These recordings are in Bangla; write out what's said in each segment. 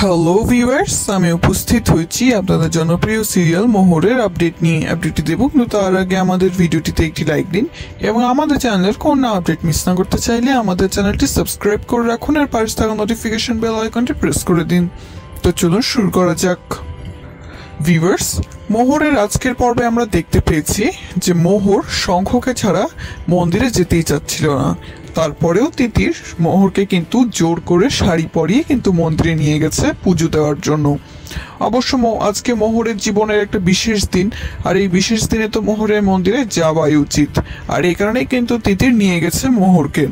হ্যালো ভিউয়ার্স, আমি উপস্থিত হয়েছি আপনাদের জনপ্রিয় সিরিয়াল মোহরের আপডেট নিয়ে। আপডেটটি দেব, কিন্তু তার আগে আমাদের ভিডিওটিতে একটি লাইক দিন এবং আমাদের চ্যানেলের কোনো আপডেট মিস না করতে চাইলে আমাদের চ্যানেলটি সাবস্ক্রাইব করে রাখুন আর পাশে থাকা নোটিফিকেশন বেল আইকনটি প্রেস করে দিন। তো চলুন শুরু করা যাক। ভিউয়ার্স, মোহরের আজকের পর্বে আমরা দেখতে পেয়েছি যে মোহর শঙ্খকে ছাড়া মন্দিরে যেতেই চাচ্ছিল না। তারপরেও তিতির মোহরকে কিন্তু জোর করে শাড়ি পরিয়ে কিন্তু মন্দিরে নিয়ে গেছে পুজো দেওয়ার জন্য। অবশ্য আজকে মোহরের জীবনের একটা বিশেষ দিন, আর এই বিশেষ দিনে তো মোহরের মন্দিরে যাওয়াই উচিত, আর এই কারণেই কিন্তু তিতির নিয়ে গেছে মোহরকে।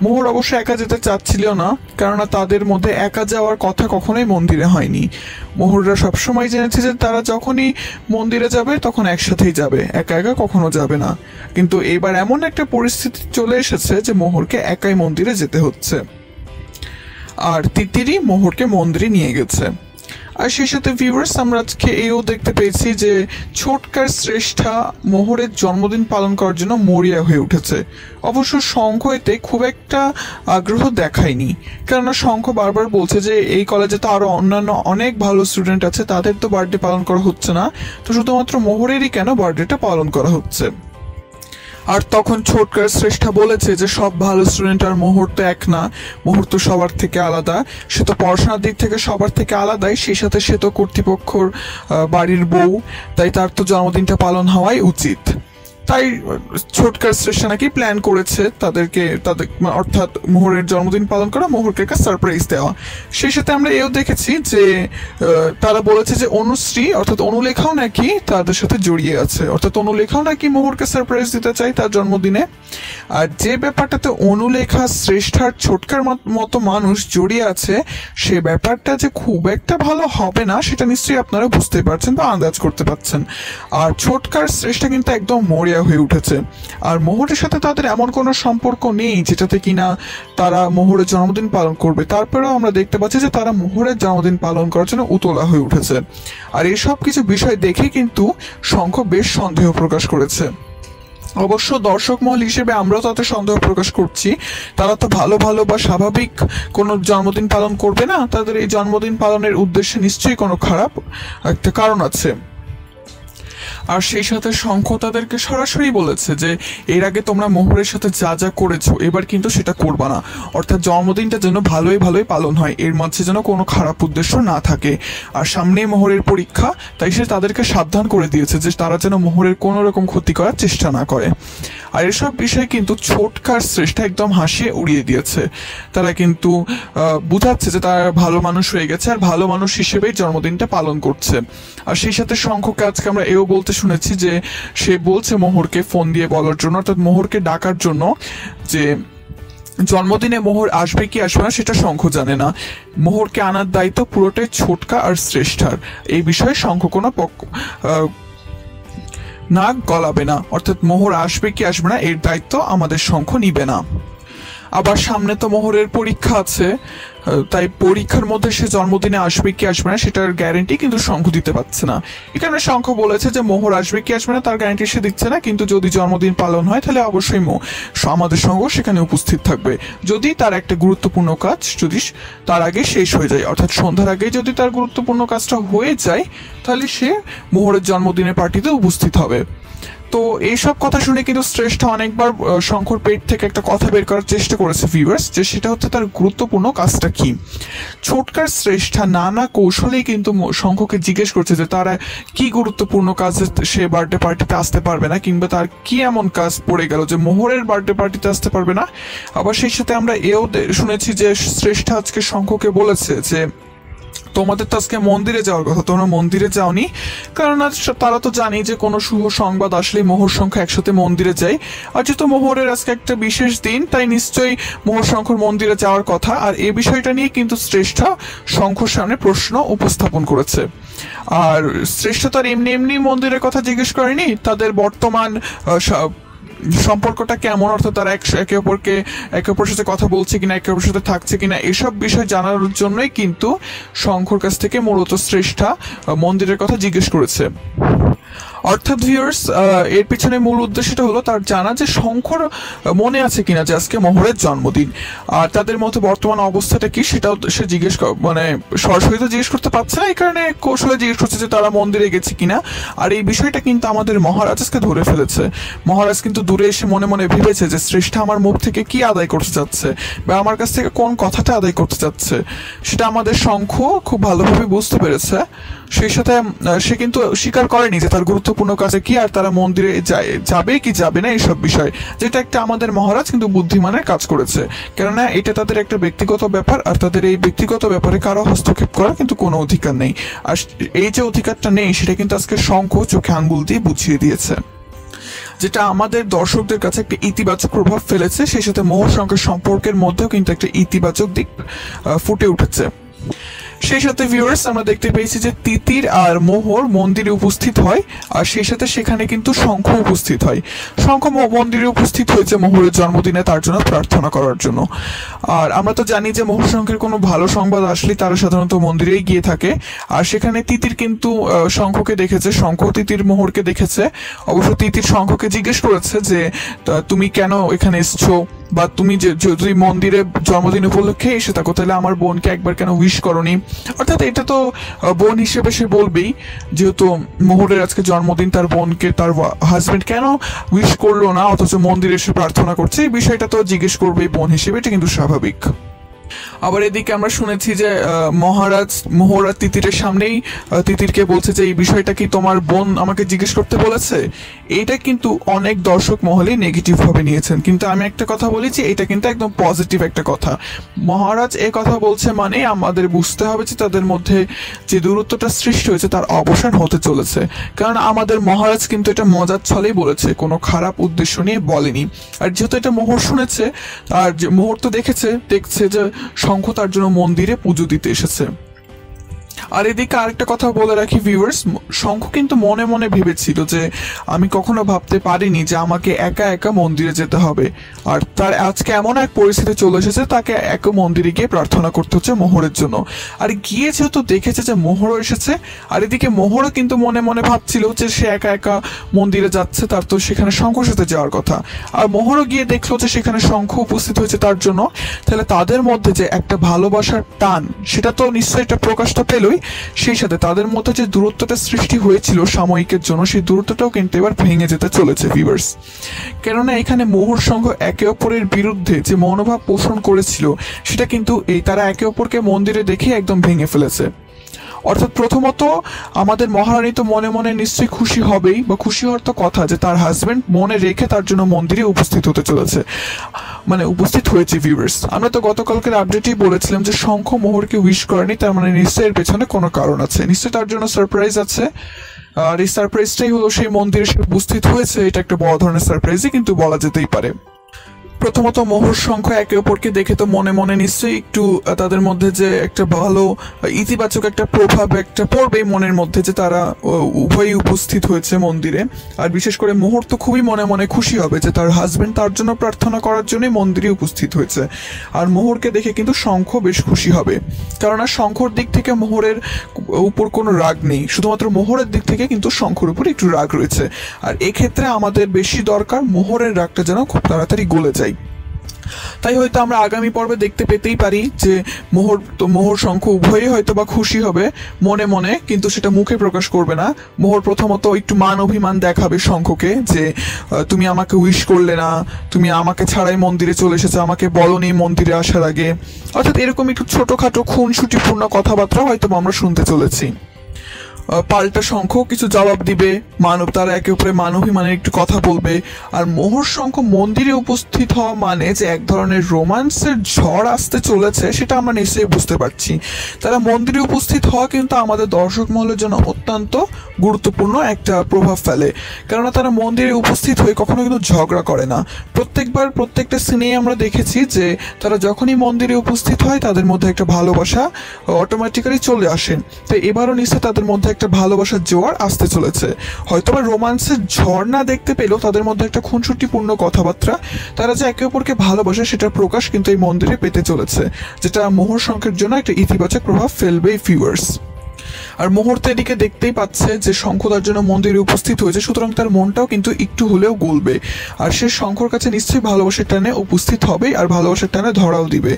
মোহর অবশ্য একা যেতে চাচ্ছিল না, কেননা তাদের মধ্যে একা যাওয়ার কথা কখনোই মন্দিরে হয়নি। মোহররা সবসময় জেনেছে যে তারা যখনই মন্দিরে যাবে তখন একসাথেই যাবে, একা একা কখনো যাবে না। কিন্তু এবার এমন একটা পরিস্থিতি চলে এসেছে যে মোহরকে একাই মন্দিরে যেতে হচ্ছে, আর তিতিরই মোহরকে মন্দিরে নিয়ে গেছে। আর সেই সাথে ভিউয়ার্স, আমরা আজকে এও দেখতে পেয়েছি যে ছোটকার শ্রেষ্ঠা মোহরের জন্মদিন পালন করার জন্য মরিয়া হয়ে উঠেছে। অবশ্য শঙ্খ এতে খুব একটা আগ্রহ দেখায়নি, কেননা শঙ্খ বারবার বলছে যে এই কলেজে তো আরো অন্যান্য অনেক ভালো স্টুডেন্ট আছে, তাদের তো বার্থডে পালন করা হচ্ছে না, তো শুধুমাত্র মোহরেরই কেন বার্থডেটা পালন করা হচ্ছে। আর তখন ছোটকার শ্রেষ্ঠা বলেছে যে সব ভালো স্টুডেন্ট আর মোহর তো এক না, মোহর তো সবার থেকে আলাদা, সে তো পড়াশোনার দিক থেকে সবার থেকে আলাদাই, সেই সাথে সে তো কর্তৃপক্ষর বাড়ির বউ, তাই তার তো জন্মদিনটা পালন হওয়াই উচিত। তাই ছোটকার শ্রেষ্ঠা নাকি প্ল্যান করেছে তাদের অর্থাৎ মোহরের জন্মদিন পালন করা, মোহরকে একটা সারপ্রাইজ দেওয়া। সেই সাথে আমরা এও দেখেছি যে তারা বলেছে যে অনুশ্রী অর্থাৎ অনুলেখাও নাকি তাদের সাথে জড়িয়ে আছে, অর্থাৎ অনুলেখাও নাকি মোহরকে সারপ্রাইজ দিতে চায় তার জন্মদিনে। আর যে ব্যাপারটাতে অনুলেখা শ্রেষ্ঠার ছোটকার মতো মানুষ জড়িয়ে আছে, সে ব্যাপারটা যে খুব একটা ভালো হবে না সেটা নিশ্চয়ই আপনারা বুঝতে পারছেন বা আন্দাজ করতে পারছেন। আর ছোটকার শ্রেষ্ঠা কিন্তু একদম মরিয়া হয়ে উঠেছে, আর মোহরের সাথে তাদের এমন কোনো সম্পর্ক নেই যেটাতে কিনা তারা মোহরের জন্মদিন পালন করবে। তারপরেও আমরা দেখতে পাচ্ছি যে তারা মোহরের জন্মদিন পালন করার জন্য উতলা হয়ে উঠেছে। আর এসব কিছু বিষয় দেখে কিন্তু শঙ্খ বেশ সন্দেহ প্রকাশ করেছে। অবশ্য দর্শক মহল হিসেবে আমরাও তাতে সন্দেহ প্রকাশ করছি, তারা তো ভালো ভালো বা স্বাভাবিক কোনো জন্মদিন পালন করবে না, তাদের এই জন্মদিন পালনের উদ্দেশ্যে নিশ্চয়ই কোনো খারাপ একটা কারণ আছে। আর সেই সাথে শঙ্খ তাদেরকে সরাসরি বলেছে যে এর আগে তোমরা মোহরের সাথে যা যা করেছো এবার কিন্তু সেটা করবা না, অর্থাৎ জন্মদিনটা যেন ভালোই ভালোই পালন হয়, এর মাঝে যেন কোনো খারাপ উদ্দেশ্য না থাকে। আর সামনেই মোহরের পরীক্ষা, তাই সে তাদেরকে সাবধান করে দিয়েছে যে তারা যেন মোহরের কোনো রকম ক্ষতি করার চেষ্টা না করে। আর এসব বিষয়ে কিন্তু ছোটকার শ্রেষ্ঠা একদম হাসিয়ে উড়িয়ে দিয়েছে। তারা কিন্তু বুঝাচ্ছে যে তারা ভালো মানুষ হয়ে গেছে আর ভালো মানুষ হিসেবেই জন্মদিনটা পালন করছে। আর সেই সাথে শঙ্খকে আজকে আমরা এও বলতে শুনেছি যে সে বলছে মোহরকে ফোন দিয়ে বলার জন্য, অর্থাৎ মোহরকে ডাকার জন্য যে জন্মদিনে মোহর আসবে কি আসবে না সেটা শঙ্খ জানে না, মোহরকে আনার দায়িত্ব পুরোটাই ছোটকা আর শ্রেষ্ঠার। এই বিষয়ে শঙ্খ কোনো নাক গলাবে না, অর্থাৎ মোহর আসবে কি আসবে না এর দায়িত্ব আমাদের শঙ্খ নিবে না। আবার সামনে তো মোহরের পরীক্ষা আছে, তাই পরীক্ষার মধ্যে সে জন্মদিনে আসবে কি আসবে না সেটার গ্যারেন্টি কিন্তু শঙ্খ দিতে পারছে না। এখানে শঙ্খ বলেছে যে মোহর আসবে কি আসবে না তার গ্যারেন্টি সে দিচ্ছে না, কিন্তু যদি জন্মদিন পালন হয় তাহলে অবশ্যই আমাদের সঙ্গ সেখানে উপস্থিত থাকবে, যদি তার একটা গুরুত্বপূর্ণ কাজ যদি তার আগে শেষ হয়ে যায়, অর্থাৎ সন্ধ্যার আগে যদি তার গুরুত্বপূর্ণ কাজটা হয়ে যায় তাহলে সে মোহরের জন্মদিনের পার্টিতে উপস্থিত হবে। তো এইসব কথা শুনে কিন্তু শ্রেষ্ঠা অনেকবার শঙ্খর পেট থেকে একটা কথা বের করার চেষ্টা করেছে ভিউয়ার্স, যে সেটা হচ্ছে তার গুরুত্বপূর্ণ কাজটা কি। ছোটকার শ্রেষ্ঠা নানা কৌশলেই কিন্তু শঙ্খকে জিজ্ঞেস করছে যে তারা কি গুরুত্বপূর্ণ কাজে সে বার্থডে পার্টিতে আসতে পারবে না, কিংবা তার কি এমন কাজ পড়ে গেল যে মোহরের বার্থডে পার্টিতে আসতে পারবে না। আবার সেই সাথে আমরা এও শুনেছি যে শ্রেষ্ঠা আজকে শঙ্খকে বলেছে যে তোমাদের তো আজকে মন্দিরে যাওয়ার কথা, তোমরা মন্দিরে যাওনি, কারণ তারা তো জানি যে কোনো শুভ সংবাদ আসলে মোহর শঙ্খ একসাথে মন্দিরে যায়। আর যেহেতু মোহরের আজকে একটা বিশেষ দিন, তাই নিশ্চয়ই মোহর শঙ্খর মন্দিরে যাওয়ার কথা। আর এই বিষয়টা নিয়ে কিন্তু শ্রেষ্ঠা শঙ্খর সামনে প্রশ্ন উপস্থাপন করেছে। আর শ্রেষ্ঠা তো আর এমনি এমনি মন্দিরের কথা জিজ্ঞেস করেনি, তাদের বর্তমান সম্পর্কটা কেমন, অর্থাৎ তারা একে অপরের সাথে কথা বলছে কিনা, একে অপরের সাথে থাকছে কিনা, এসব বিষয় জানার জন্যই কিন্তু শঙ্খর কাছ থেকে মূলত শ্রেষ্ঠা মন্দিরের কথা জিজ্ঞেস করেছে। অর্থাৎ ভিউয়ার্স, এর পিছনে মূল উদ্দেশ্যটা হলো তার জানা যে শঙ্খর মনে আছে কিনা যে আজকে মোহরের জন্মদিন, আর তাদের মধ্যে বর্তমান অবস্থাটা কি সেটাও সে মানে সরাসরি তো জিজ্ঞেস করতে পারছে না, এই কারণে কৌশলে জিজ্ঞেস করছে যে তারা মন্দিরে গেছে কিনা। আর এই বিষয়টা কিন্তু আমাদের মহারাজ আজকে ধরে ফেলেছে। মহারাজ কিন্তু দূরে এসে মনে মনে ভেবেছে যে শ্রেষ্ঠা আমার মুখ থেকে কি আদায় করতে চাচ্ছে বা আমার কাছ থেকে কোন কথাটা আদায় করতে চাচ্ছে, সেটা আমাদের শঙ্খ খুব ভালোভাবে বুঝতে পেরেছে। সেই সাথে সে কিন্তু স্বীকার করেনি যে তার গুরুত্বপূর্ণ কাজে কি আর তারা মন্দিরে যাবে কি যাবে না এইসব বিষয়, যেটা একটা আমাদের মহারাজ কিন্তু বুদ্ধিমানের কাজ করেছে, কেননা এটা তাদের একটা ব্যক্তিগত ব্যাপার, আর তাদের এই ব্যক্তিগত ব্যাপারে কারো হস্তক্ষেপ করার কিন্তু কোনো অধিকার নেই। আর এই যে অধিকারটা নেই সেটা কিন্তু আজকে শঙ্খ চোখে আঙ্গুল দিয়ে বুঝিয়ে দিয়েছে, যেটা আমাদের দর্শকদের কাছে একটা ইতিবাচক প্রভাব ফেলেছে। সেই সাথে মোহর শঙ্খের সম্পর্কের মধ্যেও কিন্তু একটা ইতিবাচক দিক ফুটে উঠেছে। সেই সাথে ভিউয়ার্স, আমরা দেখতে পেয়েছি যে তিতির আর মোহর মন্দিরে উপস্থিত হয়, আর সেই সাথে সেখানে কিন্তু শঙ্খ উপস্থিত হয়। শঙ্খ মন্দিরে উপস্থিত হয়েছে মোহরের জন্মদিনে তার জন্য প্রার্থনা করার জন্য। আর আমরা তো জানি যে মোহর শঙ্খের কোনো ভালো সংবাদ আসলে তারা সাধারণত মন্দিরেই গিয়ে থাকে। আর সেখানে তিতির কিন্তু শঙ্খকে দেখেছে, শঙ্খ তিতির মোহরকে দেখেছে। অবশ্য তিতির শঙ্খকে জিজ্ঞেস করেছে যে তুমি কেন এখানে এসছো, বা তুমি যদি মন্দিরে জন্মদিন উপলক্ষে এসে থাকো তাহলে আমার বোনকে একবার কেন উইশ করনি। অর্থাৎ এটা তো বোন হিসেবে সে বলবেই, যেহেতু মোহরের আজকে জন্মদিন, তার বোনকে তার হাজবেন্ড কেন উইশ করলো না অথচ মন্দিরে এসে প্রার্থনা করছে, এই বিষয়টা তো জিজ্ঞেস করবেই বোন হিসেবে, এটা কিন্তু স্বাভাবিক। আবার এদিকে আমরা শুনেছি যে মহারাজ মোহরা তিতিরের সামনেই তিতিরকে বলছে যে এই বিষয়টা কি তোমার বোন আমাকে জিজ্ঞেস করতে বলেছে। এটা কিন্তু অনেক দর্শক মহলে নেগেটিভ ভাবে নিয়েছেন, কিন্তু আমি একটা কথা বলি যে এটা কিন্তু একদম পজিটিভ একটা কথা। মহারাজ এ কথা বলছে মানে আমাদের বুঝতে হবে যে তাদের মধ্যে যে দূরত্বটা সৃষ্টি হয়েছে তার অবসান হতে চলেছে, কারণ আমাদের মহারাজ কিন্তু এটা মজার ছলেই বলেছে, কোনো খারাপ উদ্দেশ্য নিয়ে বলেনি। আর যেহেতু এটা মোহর শুনেছে, আর যে মোহর তো দেখছে যে শঙ্খ তার জন্য মন্দিরে পুজো দিতে এসেছে। আর এদিকে আরেকটা কথা বলে রাখি ভিউয়ার্স, শঙ্খ কিন্তু মনে মনে ভেবেছিল যে আমি কখনো ভাবতে পারিনি যে আমাকে একা একা মন্দিরে যেতে হবে, আর তার আজকে এমন এক পরিস্থিতি চলে এসেছে তাকে একা মন্দিরে গিয়ে প্রার্থনা করতে হচ্ছে মোহরের জন্য। আর গিয়ে যেহেতু দেখেছে যে মোহরও এসেছে, আর এদিকে মোহরও কিন্তু মনে মনে ভাবছিল যে সে একা একা মন্দিরে যাচ্ছে, তার তো সেখানে শঙ্খর সাথে যাওয়ার কথা। আর মোহরও গিয়ে দেখলো যে সেখানে শঙ্খ উপস্থিত হয়েছে তার জন্য, তাহলে তাদের মধ্যে যে একটা ভালোবাসার টান সেটা তো নিশ্চয়ই একটা প্রকাশটা পেলই। সেই সাথে তাদের মধ্যে যে দূরত্বটা সৃষ্টি হয়েছিল সাময়িকের জন্য, সেই দূরত্বটাও কিন্তু এবার ভেঙে যেতে চলেছে ভিউয়ার্স। কেননা এখানে মোহর সঙ্গ একে অপরের বিরুদ্ধে যে মনোভাব পোষণ করেছিল সেটা কিন্তু তারা একে অপরকে মন্দিরে দেখে একদম ভেঙে ফেলেছে। অর্থাৎ প্রথমত আমাদের মহারানী তো মনে মনে নিশ্চয়ই খুশি হবেই, বা খুশি হওয়ার তো কথা যে তার হাজবেন্ড মনে রেখে তার জন্য মন্দিরে উপস্থিত হতে চলেছে, মানে উপস্থিত হয়েছে ভিউয়ার্স। আমরা তো গতকালকের আপডেটেই বলেছিলাম যে শঙ্খ মোহরকে উইশ করেনি, তার মানে নিশ্চয়ই এর পেছনে কোনো কারণ আছে, নিশ্চয়ই তার জন্য সারপ্রাইজ আছে। আর এই সারপ্রাইজটাই হলো সেই মন্দিরে সে উপস্থিত হয়েছে, এটা একটা বড় ধরনের সারপ্রাইজই কিন্তু বলা যেতেই পারে। প্রথমত মোহর শঙ্খ একে অপরকে দেখে তো মনে মনে নিশ্চয়ই একটু তাদের মধ্যে যে একটা ভালো ইতিবাচক একটা প্রভাব একটা পড়বে মনের মধ্যে, যে তারা উভয়ই উপস্থিত হয়েছে মন্দিরে। আর বিশেষ করে মোহর তো খুবই মনে মনে খুশি হবে যে তার হাজবেন্ড তার জন্য প্রার্থনা করার জন্যই মন্দিরে উপস্থিত হয়েছে। আর মোহরকে দেখে কিন্তু শঙ্খ বেশ খুশি হবে, কারণ শঙ্খর দিক থেকে মোহরের উপর কোনো রাগ নেই, শুধুমাত্র মোহরের দিক থেকে কিন্তু শঙ্খর উপর একটু রাগ রয়েছে। আর এক্ষেত্রে আমাদের বেশি দরকার মোহরের রাগটা যেন খুব তাড়াতাড়ি গলে যায়। তাই হয়তো আমরা আগামী পর্বে দেখতে পেতেই পারি যে মোহর শঙ্খ উভয়ই হয়তো বা খুশি হবে মনে মনে, কিন্তু সেটা মুখে প্রকাশ করবে না। মোহর প্রথমত একটু মান অভিমান দেখাবে শঙ্খকে যে তুমি আমাকে উইশ করলে না, তুমি আমাকে ছাড়াই মন্দিরে চলে এসেছো, আমাকে বলনি মন্দিরে আসার আগে। অর্থাৎ এরকম একটু ছোটখাটো খুনসুটিপূর্ণ কথাবার্তা হয়তো আমরা শুনতে চলেছি। পাল্টা শঙ্খ কিছু জবাব দিবে, তারা একে অপরে মানবিমানের একটু কথা বলবে। আর মোহর শঙ্খ মন্দিরে উপস্থিত হওয়া মানে যে এক ধরনের রোমান্সের ঝড় আসতে চলেছে সেটা আমরা নিশ্চয়ই বুঝতে পারছি। তারা মন্দিরে উপস্থিত হওয়া কিন্তু আমাদের দর্শক মহলের জন্য অত্যন্ত গুরুত্বপূর্ণ একটা প্রভাব ফেলে, কেননা তারা মন্দিরে উপস্থিত হয়ে কখনো কিন্তু ঝগড়া করে না। প্রত্যেকটা সিনেই আমরা দেখেছি যে তারা যখনই মন্দিরে উপস্থিত হয় তাদের মধ্যে একটা ভালোবাসা অটোমেটিক্যালি চলে আসে। তো এবারও নিশ্চয়ই তাদের মধ্যে একটা ভালোবাসার জোয়ার আসতে চলেছে। হয়তোবা রোমান্সের ঝড় না দেখতে পেলেও তাদের মধ্যে একটা খুনসুটিপূর্ণ কথাবার্তা, তারা যে একে অপরকে ভালোবাসে সেটার প্রকাশ কিন্তু এই মন্দিরে পেতে চলেছে, যেটা মোহর শঙ্খের জন্য একটা ইতিবাচক প্রভাব ফেলবে ভিউয়ার্স। আর মুহূর্তে এদিকে দেখতেই পাচ্ছে যে শঙ্খ তার জন্য মন্দিরে উপস্থিত হয়েছে, সুতরাং তার মনটাও কিন্তু একটু হলেও গলবে। আর সে শঙ্খর কাছে নিশ্চয়ই ভালোবাসার টানে উপস্থিত হবে আর ভালোবাসার টানে ধরাও দিবে।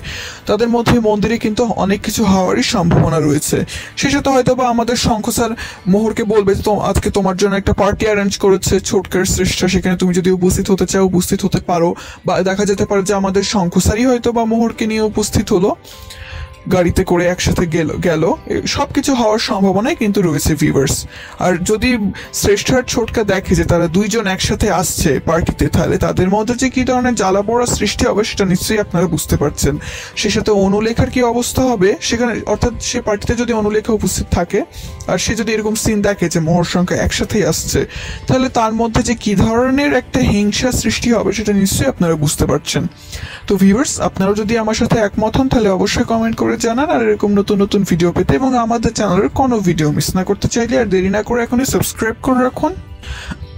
তাদের মধ্যে মন্দিরে কিন্তু অনেক কিছু হওয়ারই সম্ভাবনা রয়েছে। সে সাথে হয়তো বা আমাদের শঙ্খ স্যার মোহরকে বলবে তো আজকে তোমার জন্য একটা পার্টি অ্যারেঞ্জ করেছে ছোটকার শ্রেষ্ঠা, সেখানে তুমি যদি উপস্থিত হতে চাও উপস্থিত হতে পারো। বা দেখা যেতে পারে যে আমাদের শঙ্খ স্যারই হয়তো বা মোহরকে নিয়ে উপস্থিত হলো, গাড়িতে করে একসাথে গেল সবকিছু হওয়ার সম্ভাবনাই কিন্তু রয়েছে ভিউয়ার্স। আর যদি শ্রেষ্ঠার ছোটকা দেখে যে তারা দুইজন একসাথে আসছে পার্টিতে, তাহলে তাদের মধ্যে যে কি ধরনের জ্বালা পোড়া সৃষ্টি হবে সেটা নিশ্চয়ই আপনারা বুঝতে পারছেন। সে সাথে অনুলেখার কি অবস্থা হবে সেখানে, অর্থাৎ সে পার্টিতে যদি অনুলেখা উপস্থিত থাকে আর সে যদি এরকম সিন দেখে যে মোহর সংখ্যা একসাথেই আসছে, তাহলে তার মধ্যে যে কি ধরনের একটা হিংসা সৃষ্টি হবে সেটা নিশ্চয়ই আপনারা বুঝতে পারছেন। তো ভিউয়ার্স, আপনারা যদি আমার সাথে একমত হন তাহলে অবশ্যই কমেন্ট করে জানান। আর এরকম নতুন নতুন ভিডিও পেতে এবং আমাদের চ্যানেলের কোনো ভিডিও মিস না করতে চাইলে আর দেরি না করে এখনই সাবস্ক্রাইব করে রাখুন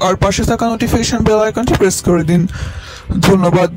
আর পাশে থাকা নোটিফিকেশন বেল আইকনটি প্রেস করে দিন। ধন্যবাদ।